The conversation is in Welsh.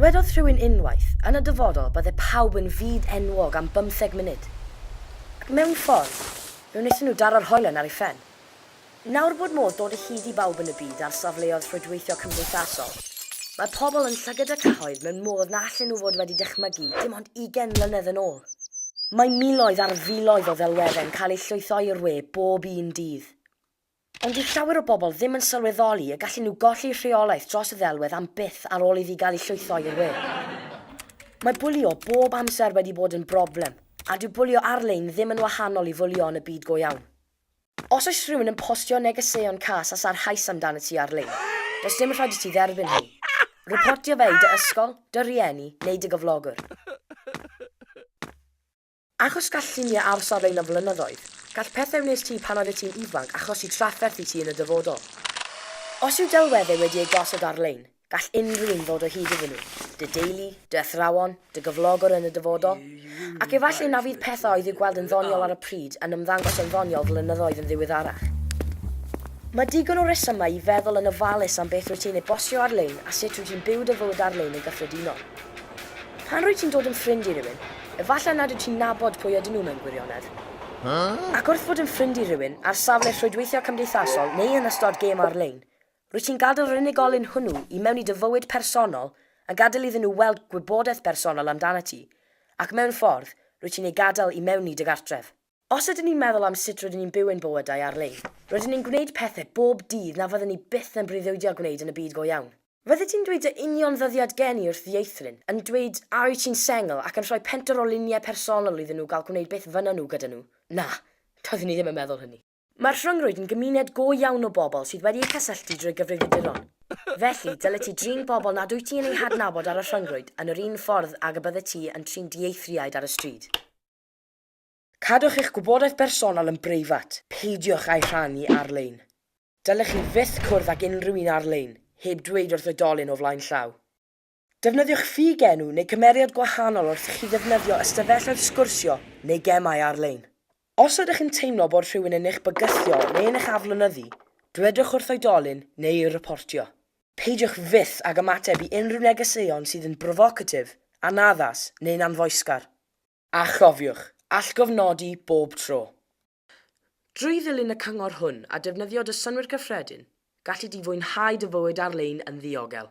Dywedodd rhywun unwaith, yn y dyfodol bydde pawb yn fyd enwog am 15 munud. Ac mewn ffordd, fe wnaethon nhw daro'r hoelen ar ei phen. Nawr bod modd dod y hyd i bawb yn y byd ar safleoedd rhwydweithio cymdeithasol, mae pobl yn llygad y cyhoedd mewn modd na allan nhw fod wedi dychmygu dim ond 20 mlynedd yn ôl. Mae miloedd ar filoedd o ddelweddau'n cael eu llwytho i'r we bob un dydd. Ond i llawer o bobl ddim yn sylweddoli y gallen nhw golli rheolaeth dros y ddelwedd am byth ar ôl iddi gael ei llwytho i'r we. Mae bwlio bob amser wedi bod yn broblem, a dyw bwlio Ar-lein ddim yn wahanol i fwlio yn y byd go iawn. Os oes rhywun yn postio negeseuon cas a sarhaus amdano ti Ar-lein, does dim rhaid i ti dderbyn hyn. Reportio fe i dy ysgol, dy rieni neu dy gyflogwr. Achos gall lluniau ar-lein o flynyddoedd, gall pethau wnes ti pan oedd ti'n ifanc achosi trafferth i ti yn y dyfodol. Os yw delweddau wedi ei gosod Ar-lein, gall unrhyw un ddod o hyd iddyn nhw. Dy deulu, dy athrawon, dy gyflogwr yn y dyfodol, ac efallai na fydd pethau oedd i'w gweld yn ddoniol ar y pryd yn ymddangos yn ddoniol flynyddoedd yn ddiweddarach. Mae digon o resymau i feddwl yn ofalus am beth rwy ti'n ei bostio Ar-lein a sut rwy ti'n byw dy fywyd Ar-lein yn gyffredinol. Pan rwy ti'n dod yn ffrind i rywun, efallai nad wyt ti'n nabod pwy ydyn nhw mewn gwirionedd. Ac wrth fod yn ffrind i rywun ar safle rhwydweithio cymdeithasol neu yn ystod gêm Ar-lein, rwy ti'n gadael yr unigolyn hwnnw i mewn i dy fywyd personol a gadael iddyn nhw weld gwybodaeth personol amdano ti, ac mewn ffordd, rwy ti'n ei gadael i mewn i dy gartref. Os ydyn ni'n meddwl am sut rydyn ni'n byw ein bywydau Ar-lein, rydyn ni'n gwneud pethau bob dydd na fyddwn ni byth yn breuddwydio gwneud yn y byd go iawn. Fydde ti'n dweud y union ddyddiad geni wrth ddieithryn, yn dweud a wyt ti'n sengl ac yn rhoi pentr o luniau personol iddyn nhw gael gwneud beth fyna nhw gyda nhw? Na, doeddwn ni ddim yn meddwl hynny. Mae'r rhyngrwyd yn gymuned go iawn o bobl sydd wedi eu cysylltu drwy gyfrifiaduron. Felly, dyle ti drin bobl nad wyt ti yn ei hadnabod ar y rhyngrwyd yn yr un ffordd ag y bydde ti yn trin dieithriaid ar y stryd. Cadwch eich gwybodaeth personol yn breifat. Peidiwch a'i rhannu Ar-lein. Dylech chi fyth cwrdd ag unrhyw un Ar-lein, heb dweud wrth oedolyn o flaen llaw. Defnyddiwch ffug enw neu cymeriad gwahanol wrth chi ddefnyddio ystafelloedd sgwrsio neu gemau Ar-lein. Os ydych chi'n teimlo bod rhywun yn eich bygythio neu yn eich aflonyddu, dywedwch wrth oedolyn neu i'w reportio. Peidiwch fyth ag ymateb i unrhyw negeseuon sydd yn brovocatif, anaddas neu'n anfoesgar. A chofiwch, allgofnodi bob tro. Drwy ddilyn y cyngor hwn a defnyddio dy synwyr cyffredin, gallu di fwynhau dy fywyd Ar-lein yn ddiogel.